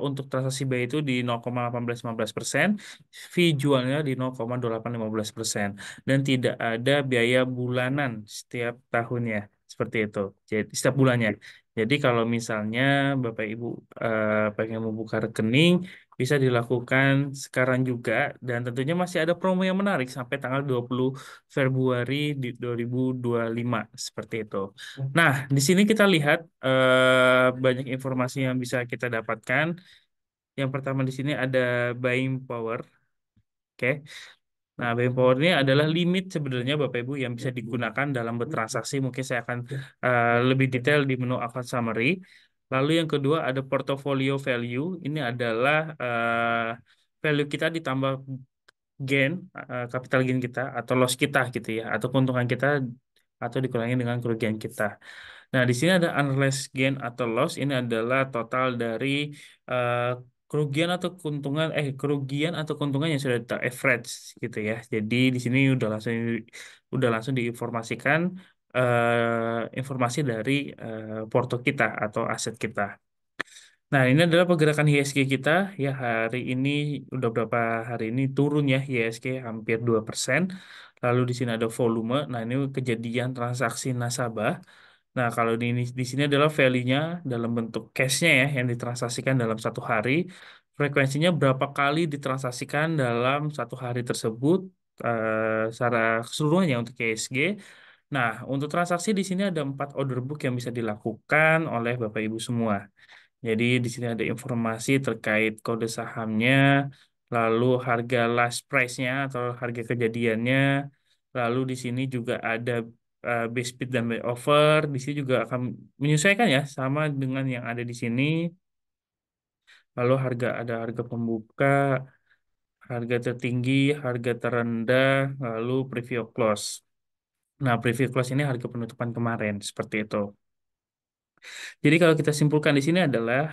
untuk transaksi buy itu di 0,1815%, fee jualnya di 0,2815%, dan tidak ada biaya bulanan setiap tahunnya seperti itu. Jadi setiap bulannya. Jadi kalau misalnya Bapak Ibu pengen membuka rekening bisa dilakukan sekarang juga, dan tentunya masih ada promo yang menarik sampai tanggal 20 Februari di 2025 seperti itu. Nah, di sini kita lihat banyak informasi yang bisa kita dapatkan. Yang pertama di sini ada buying power. Oke. Nah, buying power ini adalah limit sebenarnya Bapak Ibu yang bisa digunakan dalam bertransaksi. Mungkin saya akan lebih detail di menu account summary. Lalu yang kedua ada portfolio value. Ini adalah value kita ditambah gain, capital gain kita atau loss kita gitu ya, atau keuntungan kita atau dikurangi dengan kerugian kita. Nah, di sini ada unrealized gain atau loss. Ini adalah total dari eh, kerugian atau keuntungan yang sudah average gitu ya. Jadi di sini udah langsung diinformasikan informasi dari porto kita atau aset kita. Nah, ini adalah pergerakan IHSG kita. Ya, hari ini udah berapa hari ini turun ya IHSG hampir 2%. Lalu di sini ada volume. Nah, ini kejadian transaksi nasabah. Nah, kalau di sini adalah value-nya dalam bentuk cash-nya ya yang ditransaksikan dalam satu hari. Frekuensinya berapa kali ditransaksikan dalam satu hari tersebut secara keseluruhannya untuk IHSG. Nah, untuk transaksi di sini ada 4 order book yang bisa dilakukan oleh Bapak Ibu semua. Jadi di sini ada informasi terkait kode sahamnya, lalu harga last price-nya atau harga kejadiannya, lalu di sini juga ada base bid dan buy offer. Di sini juga akan menyesuaikan ya sama dengan yang ada di sini. Lalu ada harga pembuka, harga tertinggi, harga terendah, lalu preview close. Nah, preview close ini harga penutupan kemarin seperti itu. Jadi kalau kita simpulkan di sini adalah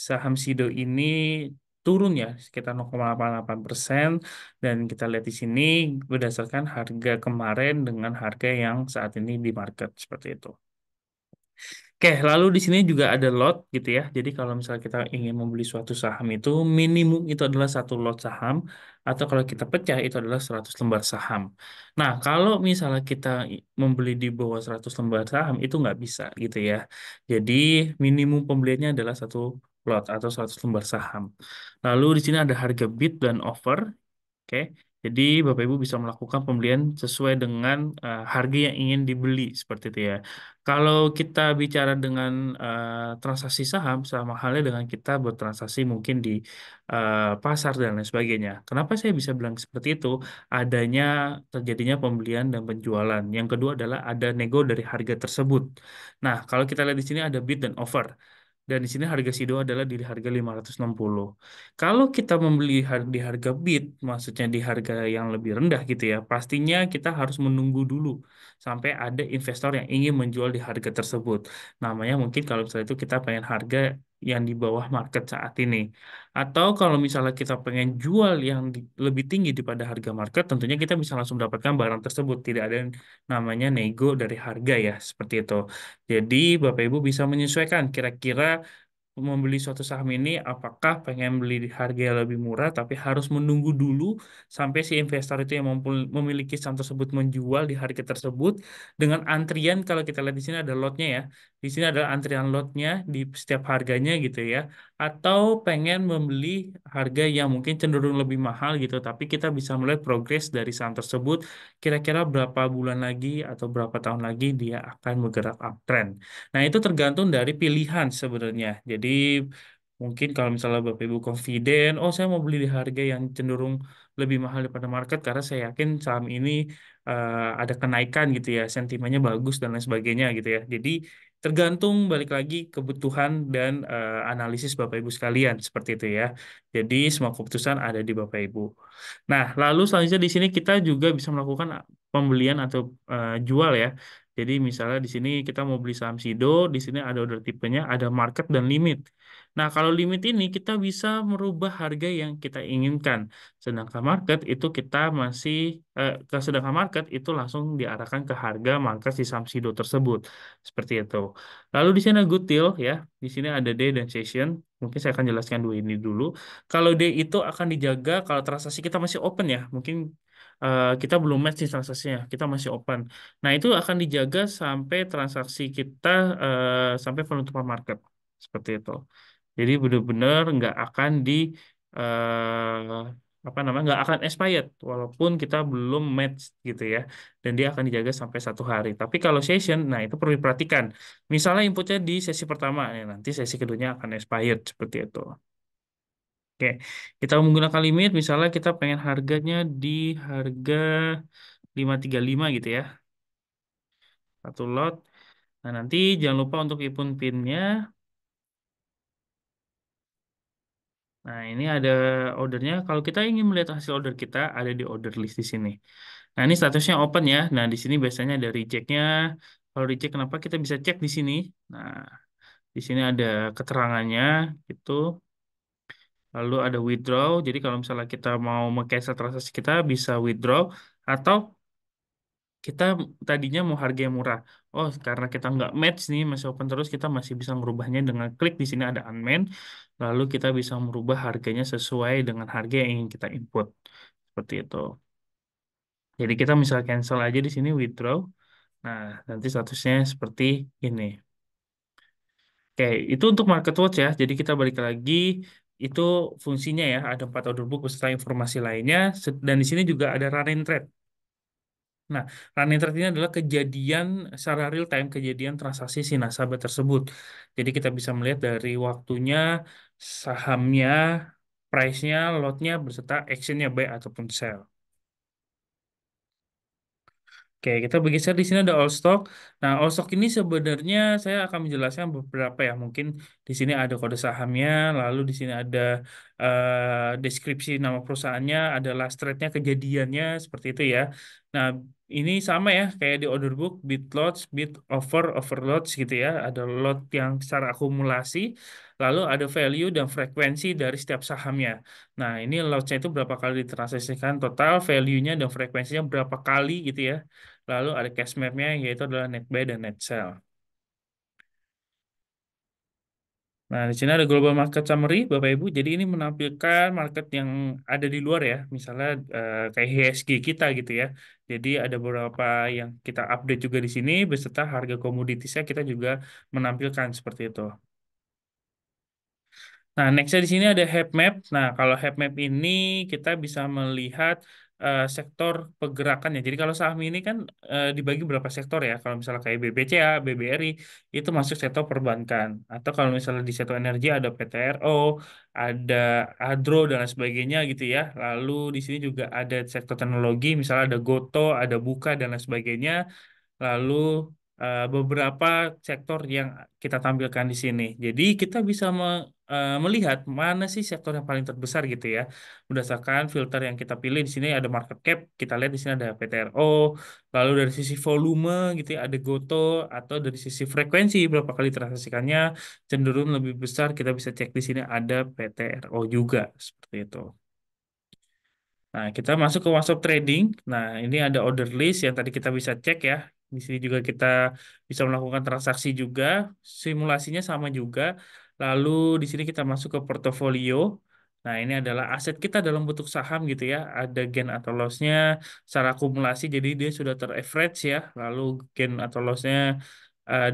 saham SIDO ini turun ya sekitar 0,88%, dan kita lihat di sini berdasarkan harga kemarin dengan harga yang saat ini di market seperti itu. Oke, lalu di sini juga ada lot gitu ya. Jadi kalau misalnya kita ingin membeli suatu saham itu minimum itu adalah satu lot saham, atau kalau kita pecah itu adalah 100 lembar saham. Nah, kalau misalnya kita membeli di bawah 100 lembar saham itu nggak bisa gitu ya. Jadi minimum pembeliannya adalah satu lot atau 100 lembar saham. Lalu di sini ada harga bid dan offer. Oke, jadi Bapak Ibu bisa melakukan pembelian sesuai dengan harga yang ingin dibeli seperti itu ya. Kalau kita bicara dengan transaksi saham, sama halnya dengan kita bertransaksi mungkin di pasar dan lain sebagainya. Kenapa saya bisa bilang seperti itu? Adanya terjadinya pembelian dan penjualan. Yang kedua adalah ada nego dari harga tersebut. Nah, kalau kita lihat di sini ada bid dan offer. Dan di sini harga Sido adalah di harga 560. Kalau kita membeli di harga bid, maksudnya di harga yang lebih rendah gitu ya, pastinya kita harus menunggu dulu sampai ada investor yang ingin menjual di harga tersebut. Namanya mungkin kalau misalnya itu kita pengen harga yang di bawah market saat ini. Atau kalau misalnya kita pengen jual yang lebih tinggi daripada harga market, tentunya kita bisa langsung mendapatkan barang tersebut. Tidak ada yang namanya nego dari harga ya, seperti itu. Jadi Bapak Ibu bisa menyesuaikan kira-kira membeli suatu saham ini apakah pengen beli di harga yang lebih murah tapi harus menunggu dulu sampai si investor itu yang memiliki saham tersebut menjual di harga tersebut dengan antrian. Kalau kita lihat di sini ada lotnya ya, di sini adalah antrian lotnya di setiap harganya gitu ya, atau pengen membeli harga yang mungkin cenderung lebih mahal gitu tapi kita bisa melihat progres dari saham tersebut kira-kira berapa bulan lagi atau berapa tahun lagi dia akan bergerak uptrend. Nah, itu tergantung dari pilihan sebenarnya. Jadi, mungkin kalau misalnya Bapak Ibu confident, oh saya mau beli di harga yang cenderung lebih mahal daripada market karena saya yakin saham ini ada kenaikan gitu ya, sentimennya bagus dan lain sebagainya gitu ya. Jadi, tergantung balik lagi kebutuhan dan analisis Bapak Ibu sekalian seperti itu ya. Jadi semua keputusan ada di Bapak Ibu. Nah, lalu selanjutnya di sini kita juga bisa melakukan pembelian atau jual ya. Jadi misalnya di sini kita mau beli saham SIDO, di sini ada order tipenya, ada market dan limit. Nah, kalau limit ini kita bisa merubah harga yang kita inginkan. Sedangkan market itu kita masih sedangkan market itu langsung diarahkan ke harga market si saham SIDO tersebut. Seperti itu. Lalu di sini ada good deal ya. Di sini ada day dan session. Mungkin saya akan jelaskan dua ini dulu. Kalau day itu akan dijaga kalau transaksi kita masih open ya. Mungkin kita belum match nih transaksinya, kita masih open. Nah, itu akan dijaga sampai transaksi kita sampai penutupan market. Seperti itu. Jadi benar-benar nggak akan di eh, apa namanya nggak akan expired walaupun kita belum match gitu ya. Dan dia akan dijaga sampai 1 hari. Tapi kalau session, nah itu perlu diperhatikan. Misalnya inputnya di sesi pertama, ya, nanti sesi keduanya akan expired seperti itu. Oke, kita menggunakan limit, misalnya kita pengen harganya di harga 535 gitu ya, satu lot. Nah, nanti jangan lupa untuk input pinnya. Nah, ini ada ordernya. Kalau kita ingin melihat hasil order kita, ada di order list di sini. Nah, ini statusnya open ya. Nah, di sini biasanya ada reject-nya. Kalau reject, kenapa kita bisa cek di sini? Nah, di sini ada keterangannya, gitu. Lalu ada withdraw. Jadi kalau misalnya kita mau meng-cancel transaksi kita, bisa withdraw. Atau kita tadinya mau harga yang murah. Oh, karena kita nggak match nih, masih open terus, kita masih bisa merubahnya dengan klik di sini ada unmanned. Lalu kita bisa merubah harganya sesuai dengan harga yang ingin kita input. Seperti itu. Jadi kita misal cancel aja di sini withdraw. Nah, nanti statusnya seperti ini. Oke, itu untuk market watch ya. Jadi kita balik lagi, itu fungsinya ya. Ada 4 order book beserta informasi lainnya. Dan di sini juga ada running trade. Nah, running trade ini adalah kejadian secara real time, kejadian transaksi si nasabah tersebut. Jadi kita bisa melihat dari waktunya, sahamnya, price-nya, lot-nya, beserta action-nya buy ataupun sell. Oke, kita bergeser di sini ada all stock. Nah, all stock ini sebenarnya saya akan menjelaskan beberapa ya. Mungkin di sini ada kode sahamnya, lalu di sini ada deskripsi nama perusahaannya, ada last trade-nya, kejadiannya seperti itu ya. Nah, ini sama ya kayak di order book, bid lots, bid over, overloads gitu ya. Ada lot yang secara akumulasi, lalu ada value dan frekuensi dari setiap sahamnya. Nah, ini lotsnya itu berapa kali ditransaksikan total, value-nya dan frekuensinya berapa kali gitu ya. Lalu ada cash map-nya yaitu adalah net buy dan net sell. Nah, di sini ada global market summary, Bapak Ibu. Jadi ini menampilkan market yang ada di luar ya, misalnya kayak HSG kita gitu ya. Jadi ada beberapa yang kita update juga di sini beserta harga komoditasnya kita juga menampilkan seperti itu. Nah, nextnya di sini ada heat map. Nah, kalau heat map ini kita bisa melihat sektor pergerakannya. Jadi kalau saham ini kan dibagi beberapa sektor ya. Kalau misalnya kayak BBCA, BBRI itu masuk sektor perbankan. Atau kalau misalnya di sektor energi ada PTRO, ada Adro dan lain sebagainya gitu ya. Lalu di sini juga ada sektor teknologi, misalnya ada Goto, ada Buka dan lain sebagainya. Lalu beberapa sektor yang kita tampilkan di sini. Jadi kita bisa melihat mana sih sektor yang paling terbesar gitu ya. Berdasarkan filter yang kita pilih di sini ada market cap, kita lihat di sini ada PTRO, lalu dari sisi volume gitu ya ada Goto atau dari sisi frekuensi berapa kali transaksikannya cenderung lebih besar, kita bisa cek di sini ada PTRO juga seperti itu. Nah, kita masuk ke WhatsApp trading. Nah, ini ada order list yang tadi kita bisa cek ya. Di sini juga kita bisa melakukan transaksi juga. Simulasinya sama juga. Lalu di sini kita masuk ke portofolio. Nah, ini adalah aset kita dalam bentuk saham gitu ya. Ada gain atau loss-nya secara akumulasi. Jadi dia sudah ter-average ya. Lalu gain atau loss-nya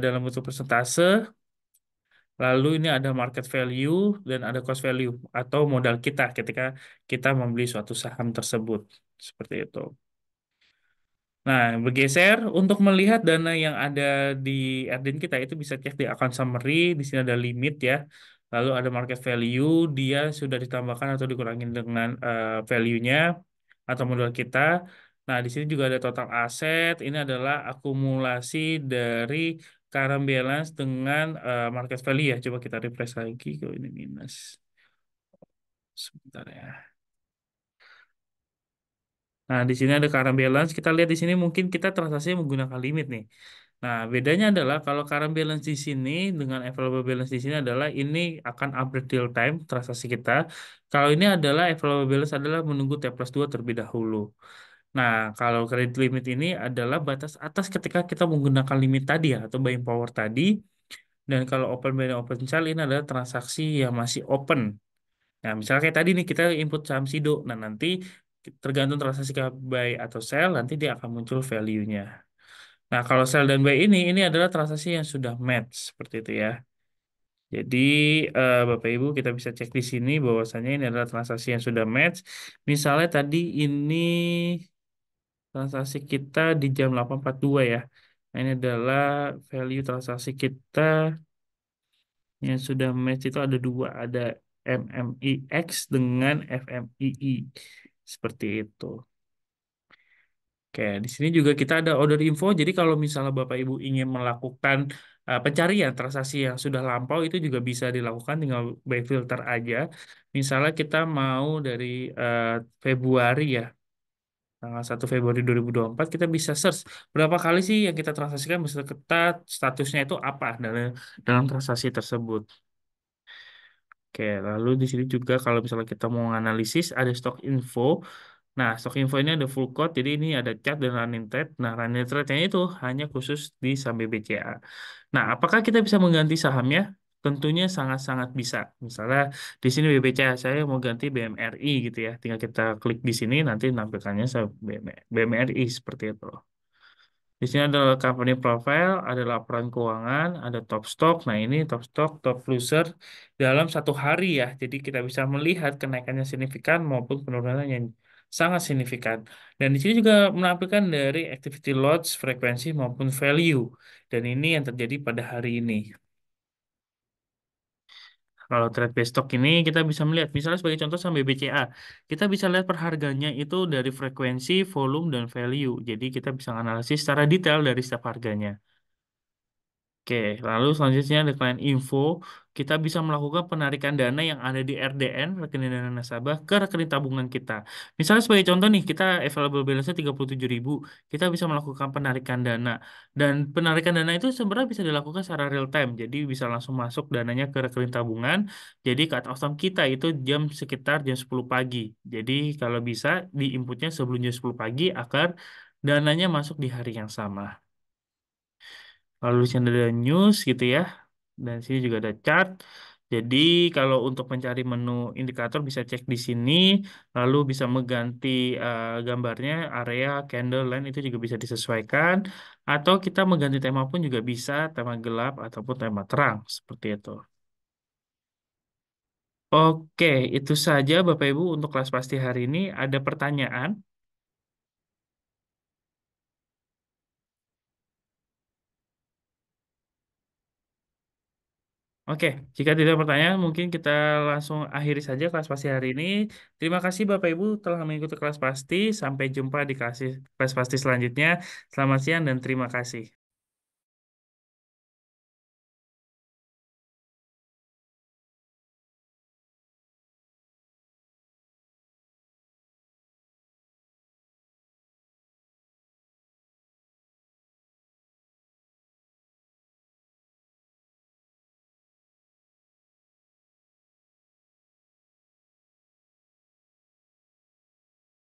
dalam bentuk persentase. Lalu ini ada market value dan ada cost value atau modal kita ketika kita membeli suatu saham tersebut. Seperti itu. Nah, bergeser untuk melihat dana yang ada di Erdin kita itu bisa cek di account summary, di sini ada limit ya. Lalu ada market value, dia sudah ditambahkan atau dikurangin dengan value-nya atau modal kita. Nah, di sini juga ada total aset, ini adalah akumulasi dari current balance dengan market value ya. Coba kita refresh lagi kalau ini minus. Sebentar ya. Nah, di sini ada current balance. Kita lihat di sini mungkin kita transaksinya menggunakan limit nih. Nah, bedanya adalah kalau current balance di sini dengan available balance di sini adalah ini akan update real time transaksi kita. Kalau ini adalah available balance adalah menunggu T+2 terlebih dahulu. Nah, kalau credit limit ini adalah batas atas ketika kita menggunakan limit tadi ya atau buying power tadi. Dan kalau open buy dan open sell ini adalah transaksi yang masih open. Nah, misalnya kayak tadi nih kita input saham SIDO. Nah, nanti tergantung transaksi ke buy atau sell, nanti dia akan muncul value-nya. Nah, kalau sell dan buy ini adalah transaksi yang sudah match seperti itu ya. Jadi, Bapak Ibu kita bisa cek di sini bahwasanya ini adalah transaksi yang sudah match. Misalnya tadi ini transaksi kita di jam 8.42 ya. Nah, ini adalah value transaksi kita yang sudah match itu ada dua, ada MMIX dengan FMII. Seperti itu. Oke, di sini juga kita ada order info. Jadi kalau misalnya Bapak Ibu ingin melakukan pencarian transaksi yang sudah lampau itu juga bisa dilakukan, tinggal by filter aja. Misalnya kita mau dari eh, Februari ya, tanggal 1 Februari 2024 kita bisa search berapa kali sih yang kita transaksikan beserta statusnya itu apa dalam transaksi tersebut. Oke, lalu di sini juga kalau misalnya kita mau analisis ada stock info. Nah, stock info ini ada full quote, jadi ini ada chart dan running trade. Nah, running trade-nya itu hanya khusus di saham BBCA. Nah, apakah kita bisa mengganti sahamnya? Tentunya sangat-sangat bisa. Misalnya di sini BBCA saya mau ganti BMRI gitu ya. Tinggal kita klik di sini nanti nampilkannya BMRI seperti itu. Di sini ada company profile, ada laporan keuangan, ada top stock. Nah, ini top stock, top loser dalam 1 hari ya. Jadi kita bisa melihat kenaikannya signifikan maupun penurunan yang sangat signifikan. Dan di sini juga menampilkan dari activity loss, frekuensi maupun value. Dan ini yang terjadi pada hari ini. Kalau trade based stock ini kita bisa melihat, misalnya sebagai contoh sama BBCA, kita bisa lihat perharganya itu dari frekuensi, volume, dan value. Jadi kita bisa analisis secara detail dari setiap harganya. Oke, lalu selanjutnya ada client info. Kita bisa melakukan penarikan dana yang ada di RDN, rekening dana nasabah, ke rekening tabungan kita. Misalnya sebagai contoh nih, kita available balance-nya 37.000. Kita bisa melakukan penarikan dana. Dan penarikan dana itu sebenarnya bisa dilakukan secara real time. Jadi bisa langsung masuk dananya ke rekening tabungan. Jadi cut off time kita itu sekitar jam 10 pagi. Jadi kalau bisa di inputnya sebelum jam 10 pagi agar dananya masuk di hari yang sama. Lalu di sini ada news gitu ya. Dan sini juga ada chart. Jadi kalau untuk mencari menu indikator bisa cek di sini. Lalu bisa mengganti gambarnya, area, candle, line itu juga bisa disesuaikan. Atau kita mengganti tema pun juga bisa, tema gelap ataupun tema terang. Seperti itu. Oke, itu saja Bapak Ibu untuk kelas pasti hari ini. Ada pertanyaan? Oke, jika tidak ada pertanyaan, mungkin kita langsung akhiri saja kelas pasti hari ini. Terima kasih Bapak Ibu telah mengikuti kelas pasti. Sampai jumpa di kelas pasti selanjutnya. Selamat siang dan terima kasih.